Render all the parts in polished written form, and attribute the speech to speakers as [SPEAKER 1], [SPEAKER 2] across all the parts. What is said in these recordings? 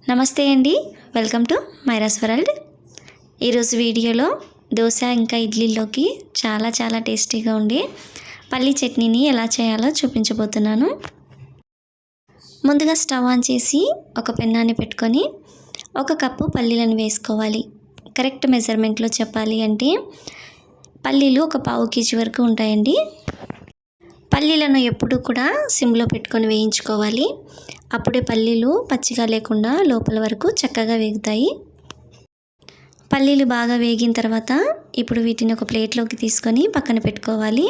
[SPEAKER 1] నమస్తే అండి, welcome to మైరాస్ world. ఈరోజు వీడియోలో దోశ ఇంకా ఇడ్లీలోకి చాలా టేస్టీగా ఉండే పల్లీ చట్నీని ఎలా చేయాలో చూపించబోతున్నాను. ముందుగా స్టవ్ ఆన్ చేసి ఒక పెన్నాన్ని పెట్టుకొని 1 కప్పు పల్లీలను వేసుకోవాలి. కరెక్ట్ మెజర్మెంట్లో చెప్పాలి అంటే పల్లీలు 1/4 కేజీ వరకు ఉంటాయండి. పల్లీలను ఎప్పుడూ కూడా సిమ్లో పెట్టుకొని వేయించుకోవాలి. అప్పుడే పల్లీలు పచ్చిగా లేకుండా లోపల వరకు చక్కగా వేగుతాయి. పల్లీలు బాగా వేగిన తర్వాత ఇప్పుడు వీటిని ఒక ప్లేట్లోకి తీసుకొని పక్కన పెట్టుకోవాలి.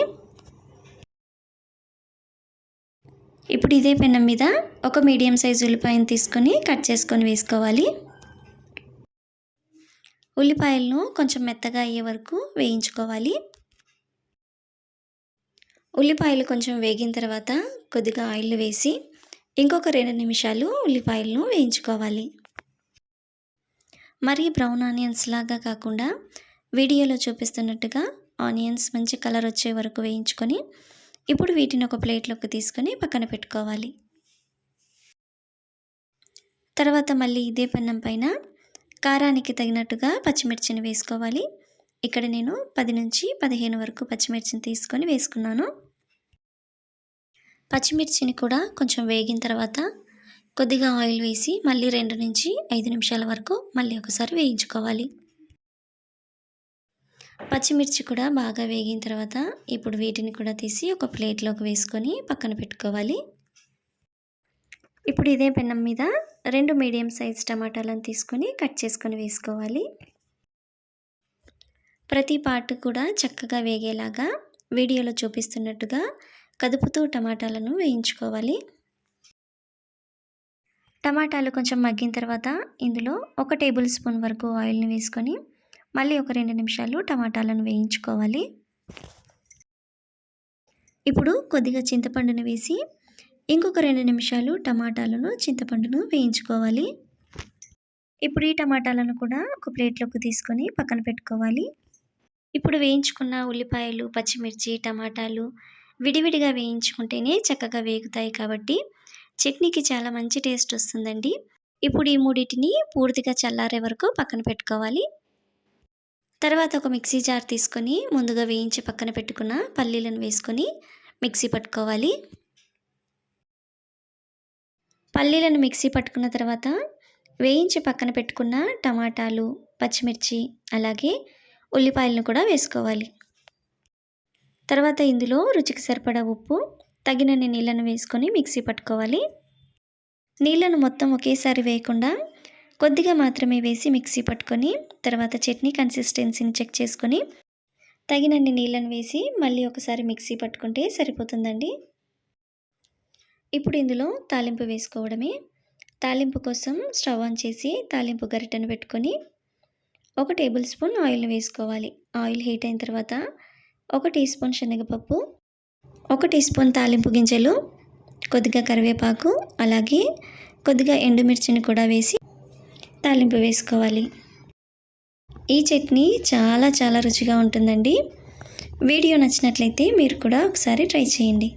[SPEAKER 1] ఇప్పుడు ఇదే పెనం మీద ఒక మీడియం సైజు ఉల్లిపాయను తీసుకొని కట్ చేసుకొని వేసుకోవాలి. ఉల్లిపాయలను కొంచెం మెత్తగా అయ్యే వరకు వేయించుకోవాలి. ఉల్లిపాయలు కొంచెం వేగిన తర్వాత కొద్దిగా ఆయిల్ వేసి ఇంకొక 2 నిమిషాలు ఉల్లిపాయలను వేయించుకోవాలి. మరీ బ్రౌన్ ఆనియన్స్ లాగా కాకుండా వీడియోలో చూపిస్తున్నట్టుగా ఆనియన్స్ మంచి కలర్ వచ్చే వరకు వేయించుకొని ఇప్పుడు వీటిని ఒక ప్లేట్లోకి తీసుకొని పక్కన పెట్టుకోవాలి. తర్వాత మళ్ళీ ఇదే పెనం పైన కారానికి తగినట్టుగా పచ్చిమిర్చిని వేసుకోవాలి. ఇక్కడ నేను 10 నుంచి 15 వరకు పచ్చిమిర్చిని తీసుకొని వేసుకున్నాను. పచ్చిమిర్చిని కూడా కొంచెం వేగిన తర్వాత కొద్దిగా ఆయిల్ వేసి మళ్ళీ 2 నుంచి 5 నిమిషాల వరకు మళ్ళీ ఒకసారి వేయించుకోవాలి. పచ్చిమిర్చి కూడా బాగా వేగిన తర్వాత ఇప్పుడు వీటిని కూడా తీసి ఒక ప్లేట్లోకి వేసుకొని పక్కన పెట్టుకోవాలి. ఇప్పుడు ఇదే పెనం మీద 2 మీడియం సైజ్ టమాటాలను తీసుకొని కట్ చేసుకొని వేసుకోవాలి. ప్రతి పార్ట్ కూడా చక్కగా వేగేలాగా వీడియోలో చూపిస్తున్నట్టుగా కదుపుతూ టమాటాలను వేయించుకోవాలి. టమాటాలు కొంచెం మగ్గిన తర్వాత ఇందులో 1 టేబుల్ స్పూన్ వరకు ఆయిల్ని వేసుకొని మళ్ళీ ఒక 2 నిమిషాలు టమాటాలను వేయించుకోవాలి. ఇప్పుడు కొద్దిగా చింతపండును వేసి ఇంకొక 2 నిమిషాలు చింతపండును వేయించుకోవాలి. ఇప్పుడు ఈ టమాటాలను కూడా ఒక ప్లేట్లోకి తీసుకొని పక్కన పెట్టుకోవాలి. ఇప్పుడు వేయించుకున్న ఉల్లిపాయలు, పచ్చిమిర్చి, టమాటాలు విడివిడిగా వేయించుకుంటేనే చక్కగా వేగుతాయి కాబట్టి చట్నీకి చాలా మంచి టేస్ట్ వస్తుందండి. ఇప్పుడు ఈ మూడింటిని పూర్తిగా చల్లారే వరకు పక్కన పెట్టుకోవాలి. తర్వాత ఒక మిక్సీ జార్ తీసుకొని ముందుగా వేయించి పక్కన పెట్టుకున్న పల్లీలను వేసుకొని మిక్సీ పట్టుకోవాలి. పల్లీలను మిక్సీ పట్టుకున్న తర్వాత వేయించి పక్కన పెట్టుకున్న టమాటాలు, పచ్చిమిర్చి అలాగే ఉల్లిపాయలను కూడా వేసుకోవాలి. తర్వాత ఇందులో రుచికి సరిపడా ఉప్పు, తగినన్ని నీళ్ళను వేసుకొని మిక్సీ పట్టుకోవాలి. నీళ్ళను మొత్తం ఒకేసారి వేయకుండా కొద్దిగా మాత్రమే వేసి మిక్సీ పట్టుకొని తర్వాత చట్నీ కన్సిస్టెన్సీని చెక్ చేసుకొని తగినన్ని నీళ్ళను వేసి మళ్ళీ ఒకసారి మిక్సీ పట్టుకుంటే సరిపోతుందండి. ఇప్పుడు ఇందులో తాలింపు వేసుకోవడమే. తాలింపు కోసం స్టవ్ ఆన్ చేసి తాలింపు గరిటెను పెట్టుకొని 1 టేబుల్ స్పూన్ ఆయిల్ని వేసుకోవాలి. ఆయిల్ హీట్ అయిన తర్వాత 1 టీ స్పూన్ శనగపప్పు, 1 టీ స్పూన్ తాలింపు గింజలు, కొద్దిగా కరివేపాకు అలాగే కొద్దిగా ఎండుమిర్చిని కూడా వేసి తాలింపు వేసుకోవాలి. ఈ చట్నీ చాలా రుచిగా ఉంటుందండి. వీడియో నచ్చినట్లయితే మీరు కూడా ఒకసారి ట్రై చేయండి.